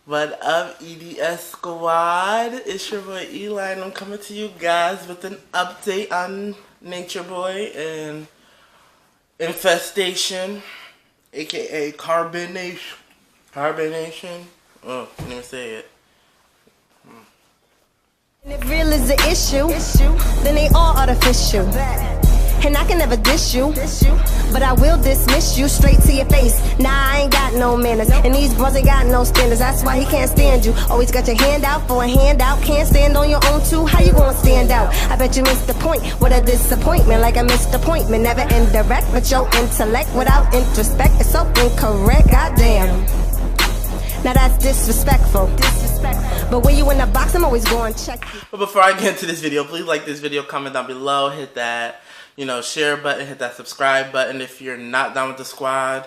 What up, EDS Squad? It's your boy Eli, and I'm coming to you guys with an update on NatureBoy and Infestation, aka CarbonNation. CarbonNation? Oh, can't even say it. If real is the issue, then they all artificial. And I can never diss you, but I will dismiss you straight to your face. Nah, I ain't got no manners, and these bros ain't got no standards. That's why he can't stand you. Always got your hand out for a handout. Can't stand on your own too. How you gonna stand out? I bet you missed the point. What a disappointment, like a missed appointment. Never indirect, but your intellect without introspect is so incorrect. Goddamn. Now that's disrespectful. But when you in the box, I'm always going to check you. But before I get into this video, please like this video, comment down below, hit that share button, hit that subscribe button if you're not down with the squad.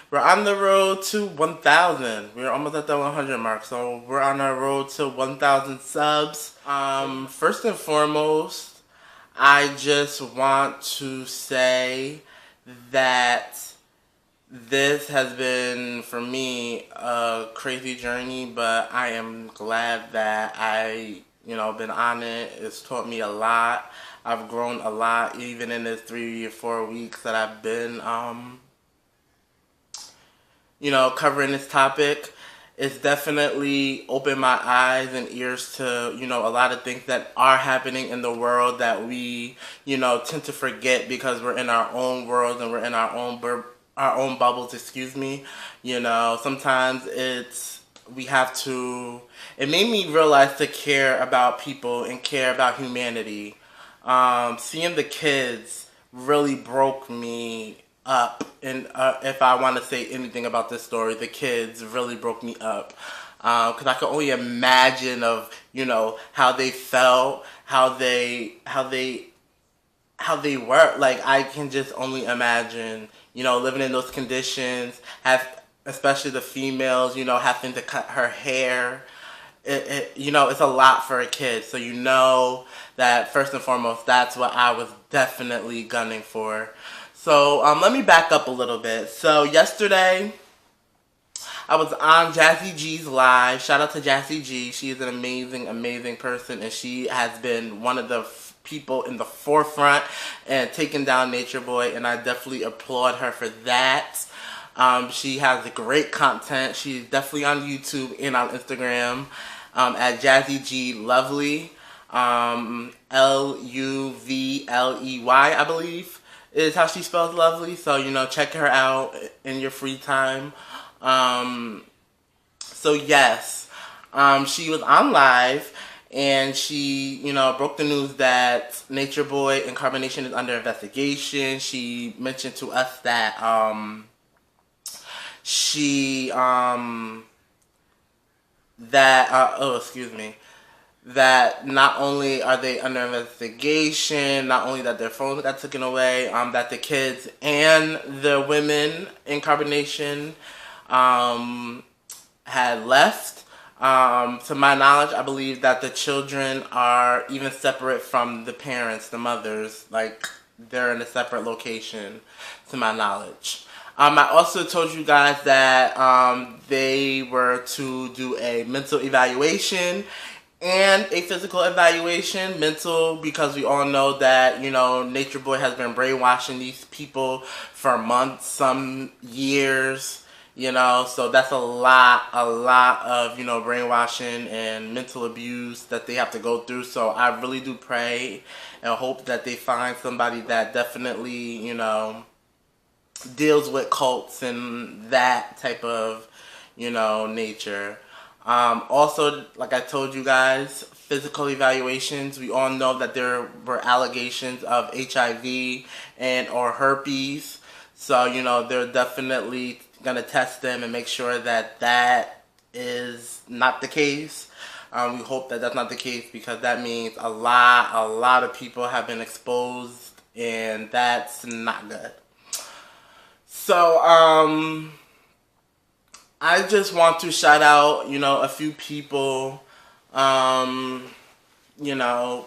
We're on the road to 1,000. We're almost at the 100 mark, so we're on our road to 1,000 subs. First and foremost, I just want to say that this has been, for me, a crazy journey, but I am glad that I, been on it. It's taught me a lot. I've grown a lot, even in this 3 or 4 weeks that I've been, covering this topic. It's definitely opened my eyes and ears to, a lot of things that are happening in the world that we, tend to forget because we're in our own worlds and we're in our own bubbles, sometimes it made me realize to care about people and care about humanity. Seeing the kids really broke me up, and if I want to say anything about this story, the kids really broke me up, because I could only imagine of, how they felt, how they were. Like, I can just only imagine, living in those conditions, especially the females, having to cut her hair. It's a lot for a kid. So that first and foremost, that's what I was definitely gunning for. So let me back up a little bit. So yesterday, I was on Jazzy G's live. Shout out to Jazzy G. She is an amazing, amazing person, and she has been one of the people in the forefront and taking down NatureBoy, and I definitely applaud her for that. She has great content. She's definitely on YouTube and on Instagram at Jazzy G Lovely, Luvley, I believe is how she spells lovely. So check her out in your free time. So yes, she was on live. And she, broke the news that NatureBoy and CarbonNation is under investigation. She mentioned to us that that not only are they under investigation, not only that their phones got taken away, that the kids and the women in CarbonNation had left. To my knowledge, I believe that the children are even separate from the parents, the mothers. Like, they're in a separate location, to my knowledge. I also told you guys that they were to do a mental evaluation and a physical evaluation. Mental, because we all know that, NatureBoy has been brainwashing these people for months, some years. So that's a lot of, brainwashing and mental abuse that they have to go through. So I really do pray and hope that they find somebody that definitely, deals with cults and that type of, nature. Also, like I told you guys, physical evaluations. We all know that there were allegations of HIV and or herpes. So, they're definitely going to test them and make sure that that is not the case. We hope that that's not the case, because that means a lot of people have been exposed, and that's not good. So, I just want to shout out, a few people,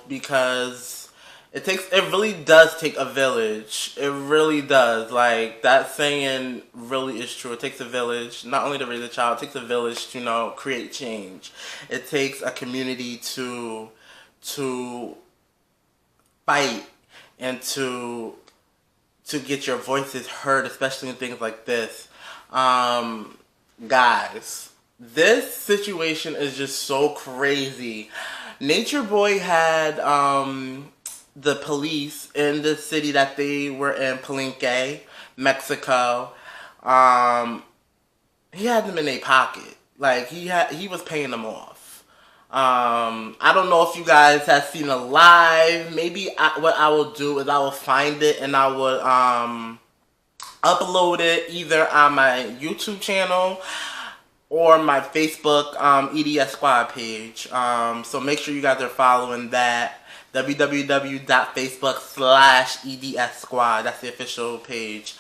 because It really does take a village. It really does. Like, that saying really is true. It takes a village, not only to raise a child, it takes a village to, create change. It takes a community to fight and to get your voices heard, especially in things like this. Guys, this situation is just so crazy. NatureBoy had the police in the city that they were in, Palenque, Mexico. He had them in their pocket. Like, he was paying them off. I don't know if you guys have seen a live. Maybe what I will do is I will find it and I would upload it either on my YouTube channel or my Facebook EDS Squad page. So make sure you guys are following that. www.facebook.com/EDS Squad. That's the official page.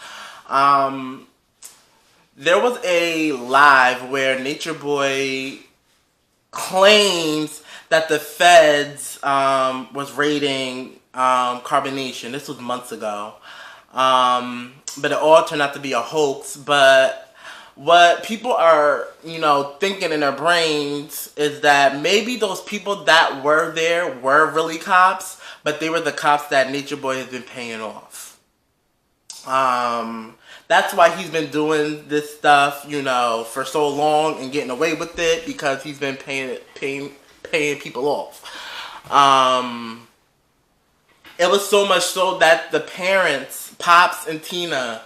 There was a live where NatureBoy claims that the feds was raiding CarbonNation. This was months ago. But it all turned out to be a hoax. But what people are, thinking in their brains is that maybe those people that were there were really cops, but they were the cops that NatureBoy has been paying off. That's why he's been doing this stuff, for so long and getting away with it, because he's been paying people off. It was so much so that the parents, Pops and Tina,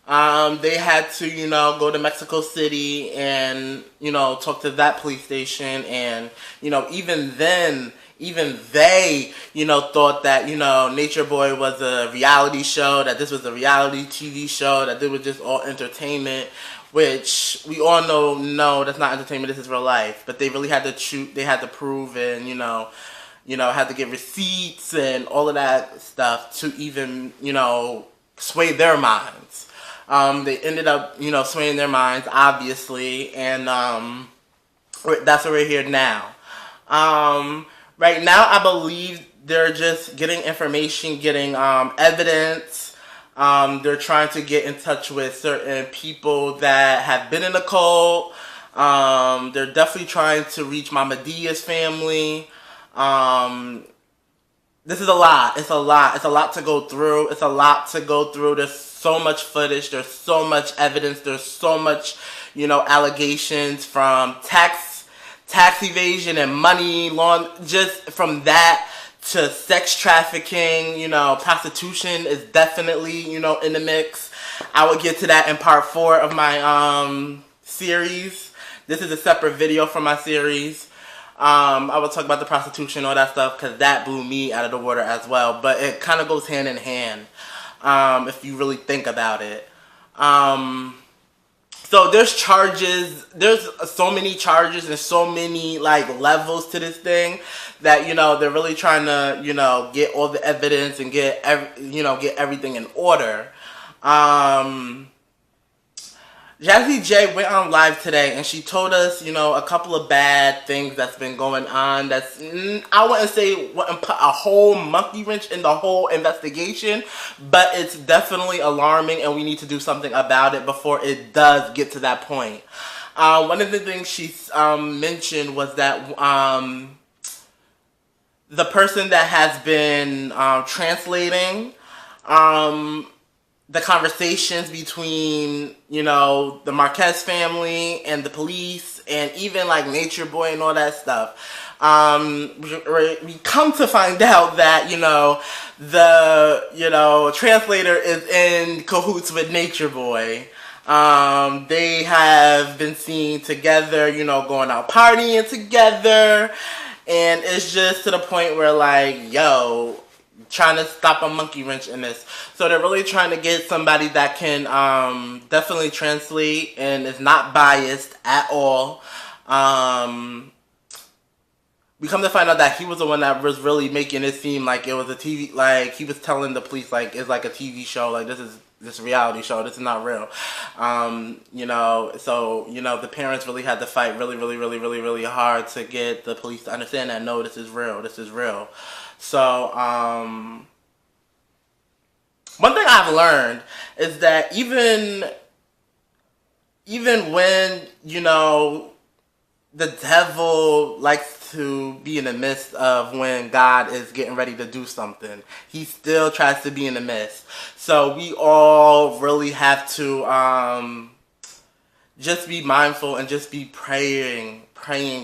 they had to, go to Mexico City and, talk to that police station. And, even then, even they, thought that, NatureBoy was a reality show, that this was a reality TV show, that it was just all entertainment, which we all know, no, that's not entertainment, this is real life. But they really had to they had to prove and, had to get receipts and all of that stuff to even, sway their minds. They ended up, swaying their minds, obviously, and that's why we're here now. Right now, I believe they're just getting information, getting evidence. They're trying to get in touch with certain people that have been in the cult. They're definitely trying to reach Mama Dia's family. This is a lot. It's a lot. It's a lot to go through. It's a lot to go through. There's so much footage. There's so much evidence. There's so much, allegations from tax evasion and money laundering. Just from that to sex trafficking, prostitution is definitely, in the mix. I will get to that in part 4 of my series. This is a separate video from my series. I will talk about the prostitution, all that stuff, because that blew me out of the water as well. But it kind of goes hand in hand, if you really think about it. So there's charges. There's so many charges and so many levels to this thing that they're really trying to get all the evidence and get everything in order. Jazzy J went on live today and she told us, a couple of bad things that's been going on. That's, I wouldn't say put a whole monkey wrench in the whole investigation, but it's definitely alarming and we need to do something about it before it does get to that point. One of the things she mentioned was that the person that has been translating the conversations between, the Marquez family and the police and even NatureBoy and all that stuff. We come to find out that, the translator is in cahoots with NatureBoy. They have been seen together, going out partying together. And it's just to the point where trying to stop a monkey wrench in this. So they're really trying to get somebody that can definitely translate and is not biased at all. We come to find out that he was the one that was really making it seem like it was a TV, he was telling the police it's like a TV show, this is a reality show, this is not real. So, the parents really had to fight really hard to get the police to understand that, no, this is real. So, one thing I've learned is that even when, you know, the devil likes to be in the midst of when God is getting ready to do something, he still tries to be in the midst. So we all really have to just be mindful and just be praying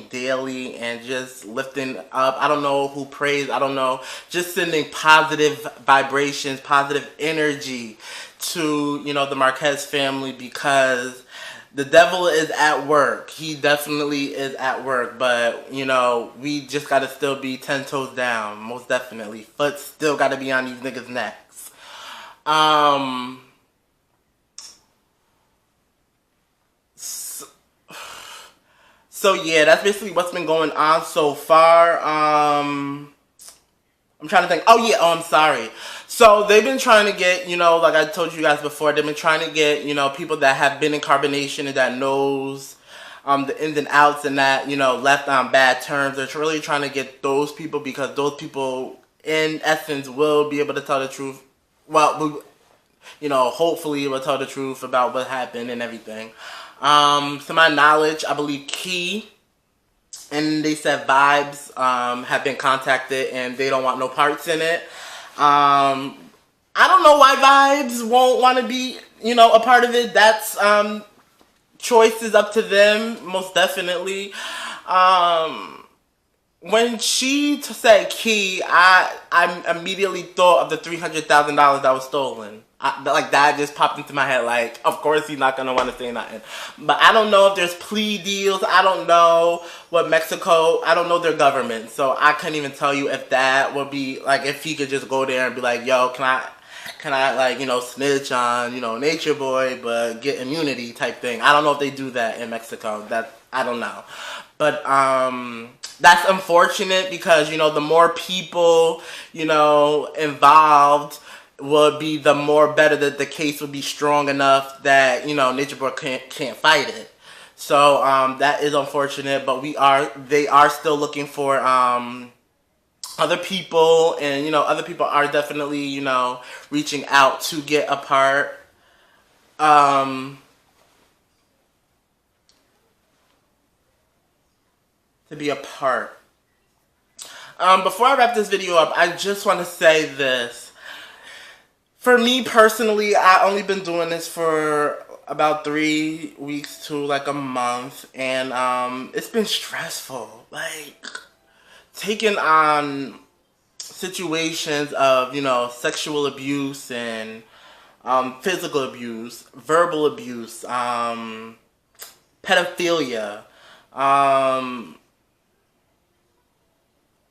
daily and just lifting up. I don't know who prays. I don't know. Just sending positive vibrations, positive energy to, you know, the Marquez family, because the devil is at work. He definitely is at work, but, you know, we just gotta still be 10 toes down, most definitely. Foot still gotta be on these niggas' necks. So yeah, that's basically what's been going on so far. I'm trying to think. Oh yeah, I'm sorry. So they've been trying to get, you know, like I told you guys before, they've been trying to get, you know, people that have been in CarbonNation and that knows the ins and outs and that, you know, left on bad terms. They're really trying to get those people, because those people, in essence, will be able to tell the truth. Well, you know, hopefully will tell the truth about what happened and everything. To my knowledge, I believe Key and they said Vibes have been contacted and they don't want no parts in it. I don't know why Vibes won't want to be, you know, a part of it. That's choice is up to them, most definitely. When she said Key, I immediately thought of the $300,000 that was stolen. Like, that just popped into my head. Like, of course he's not gonna want to say nothing. But I don't know if there's plea deals. I don't know what Mexico. I don't know their government, so I couldn't even tell you if that would be like, if he could just go there and be like, yo, can I like, you know, snitch on, you know, NatureBoy but get immunity type thing. I don't know if they do that in Mexico. That I don't know. But that's unfortunate, because, you know, the more people, you know, involved would be, the more better that the case would be strong enough that, you know, NatureBoy can't fight it. So that is unfortunate, but they are still looking for other people, and, you know, other people are definitely, you know, reaching out to get a part. To be a part. Before I wrap this video up, I just want to say this. For me personally, I only been doing this for about 3 weeks to like a month, and it's been stressful. Like, taking on situations of, you know, sexual abuse and physical abuse, verbal abuse, pedophilia,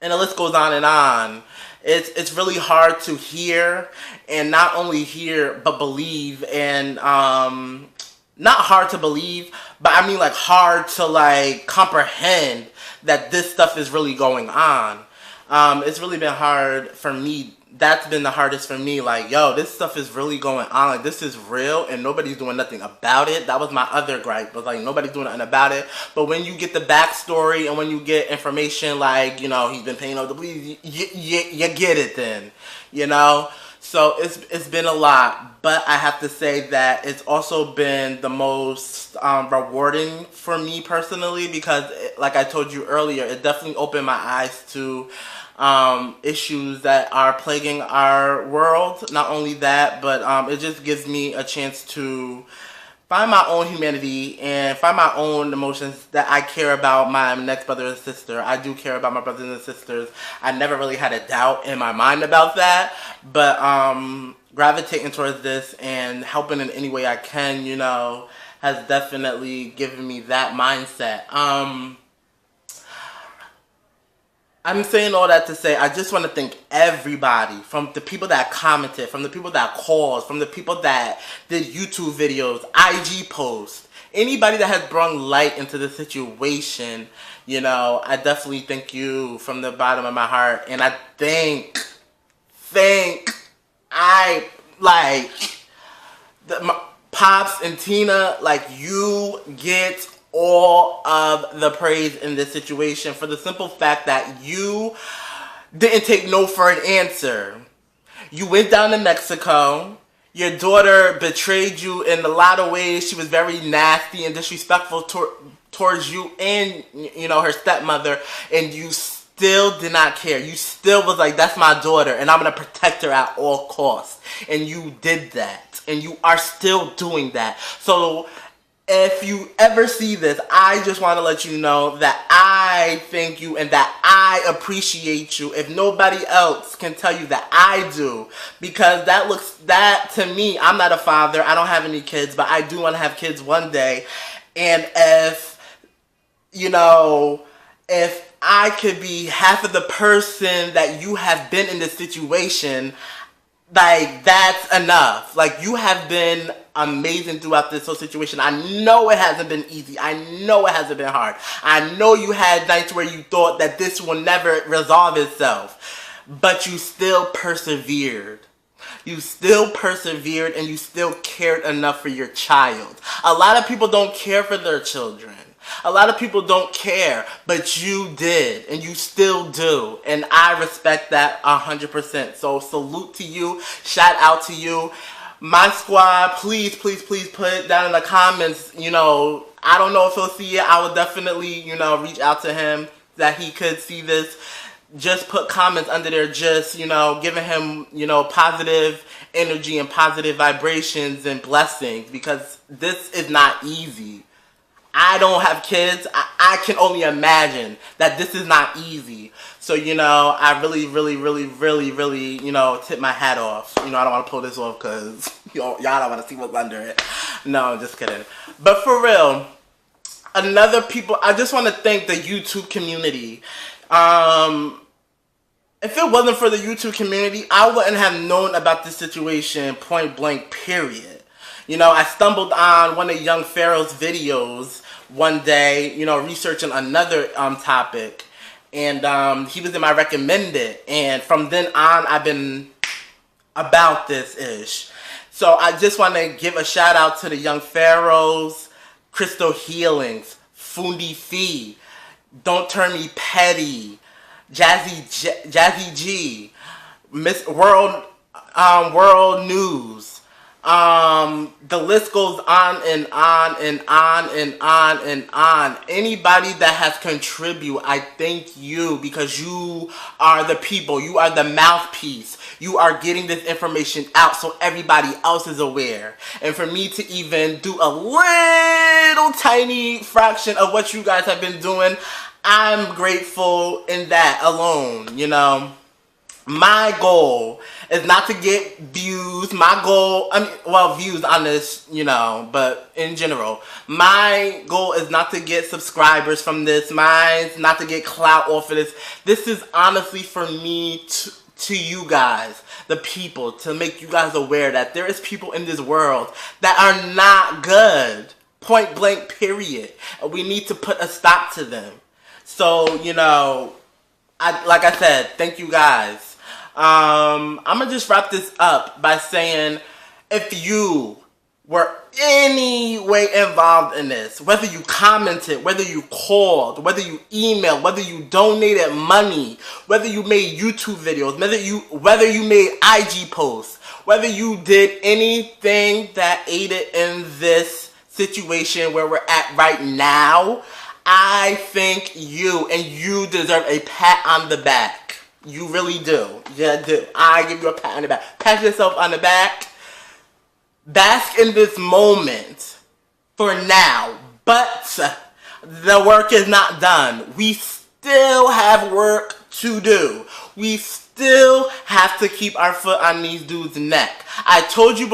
and the list goes on and on. It's really hard to hear, and not only hear but believe, and not hard to believe, but I mean like hard to like comprehend that this stuff is really going on. It's really been hard for me. That's been the hardest for me. Like, yo, this stuff is really going on. Like, this is real, and nobody's doing nothing about it. That was my other gripe. Was like, nobody's doing nothing about it. But when you get the backstory and when you get information like, you know, he's been paying off the police, you get it then, you know. So it's been a lot, but I have to say that it's also been the most rewarding for me personally, because, like I told you earlier, it definitely opened my eyes to issues that are plaguing our world. Not only that, but it just gives me a chance to find my own humanity and find my own emotions, that I care about my next brother and sister. I do care about my brothers and sisters. I never really had a doubt in my mind about that, but gravitating towards this and helping in any way I can, you know, has definitely given me that mindset. I'm saying all that to say, I just want to thank everybody, from the people that commented, from the people that called, from the people that did YouTube videos, IG posts, anybody that has brought light into the situation. You know, I definitely thank you from the bottom of my heart, and I my Pops and Tina, like, you get all of the praise in this situation, for the simple fact that you didn't take no for an answer. You went down to Mexico. Your daughter betrayed you in a lot of ways. She was very nasty and disrespectful towards you and, you know, her stepmother. And you still did not care. You still was like, that's my daughter and I'm going to protect her at all costs. And you did that. And you are still doing that. So if you ever see this, I just want to let you know that I thank you and that I appreciate you. If nobody else can tell you that, I do. Because that to me, I'm not a father. I don't have any kids, but I do want to have kids one day. And if, you know, if I could be half of the person that you have been in this situation, like, that's enough. Like, you have been amazing throughout this whole situation. I know it hasn't been easy. I know it hasn't been hard. I know you had nights where you thought that this will never resolve itself. But you still persevered. You still persevered and you still cared enough for your child. A lot of people don't care for their children. A lot of people don't care, but you did, and you still do, and I respect that 100%. So salute to you, shout out to you. My squad, please, please, please put it down in the comments. You know, I don't know if he'll see it. I will definitely, you know, reach out to him that he could see this. Just put comments under there, just, you know, giving him, you know, positive energy and positive vibrations and blessings, because this is not easy. I don't have kids. I can only imagine that this is not easy. So, you know, I really, really, really, really, really, you know, tip my hat off. You know, I don't want to pull this off because y'all don't want to see what's under it. No, I'm just kidding. But for real, I just want to thank the YouTube community. If it wasn't for the YouTube community, I wouldn't have known about this situation point blank, period. You know, I stumbled on one of Young Pharaoh's videos one day, you know, researching another topic, and he was in my recommended, and from then on, I've been about this-ish. So I just want to give a shout out to the Young Pharaohs, Crystal Healings, Fundi Fee, Don't Turn Me Petty, Jazzy G, Miss World News. The list goes on and on and on and on and on. Anybody that has contributed, I thank you, because you are the people. You are the mouthpiece. You are getting this information out so everybody else is aware. And for me to even do a little tiny fraction of what you guys have been doing, I'm grateful in that alone, you know. My goal is not to get views. My goal, views on this, you know, but in general, my goal is not to get subscribers from this. Mine's not to get clout off of this. This is honestly for me to you guys, the people, to make you guys aware that there is people in this world that are not good. Point blank, period. And we need to put a stop to them. So, you know, like I said, thank you guys. I'm going to just wrap this up by saying, if you were any way involved in this, whether you commented, whether you called, whether you emailed, whether you donated money, whether you made YouTube videos, whether you made IG posts, whether you did anything that aided in this situation where we're at right now, I thank you, and you deserve a pat on the back. You really do. Yeah, do. I give you a pat on the back. Pat yourself on the back. Bask in this moment for now. But the work is not done. We still have work to do. We still have to keep our foot on these dudes' neck. I told you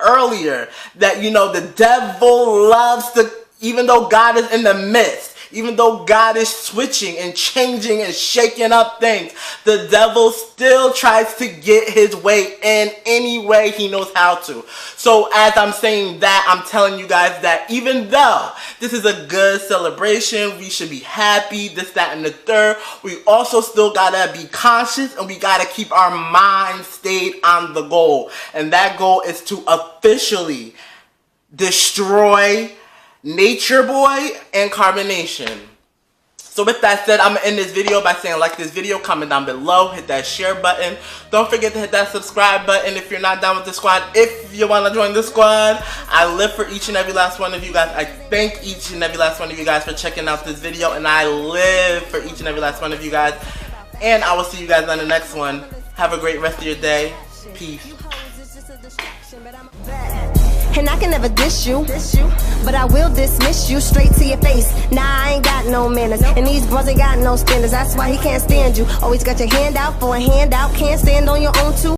earlier, that, you know, the devil loves to, even though God is in the midst, even though God is switching and changing and shaking up things, the devil still tries to get his way in any way he knows how to. So as I'm saying that, I'm telling you guys that even though this is a good celebration, we should be happy, this, that, and the third, we also still gotta be conscious and we gotta keep our mind stayed on the goal. And that goal is to officially destroy NatureBoy and CarbonNation. So with that said, I'm going to end this video by saying like this video, comment down below, hit that share button. Don't forget to hit that subscribe button if you're not down with the squad. If you want to join the squad, I live for each and every last one of you guys. I thank each and every last one of you guys for checking out this video. And I live for each and every last one of you guys. And I will see you guys on the next one. Have a great rest of your day. Peace. And I can never dish you, but I will dismiss you straight to your face. Nah, I ain't got no manners, and these bros ain't got no standards. That's why he can't stand you. Always got your hand out for a handout, can't stand on your own too.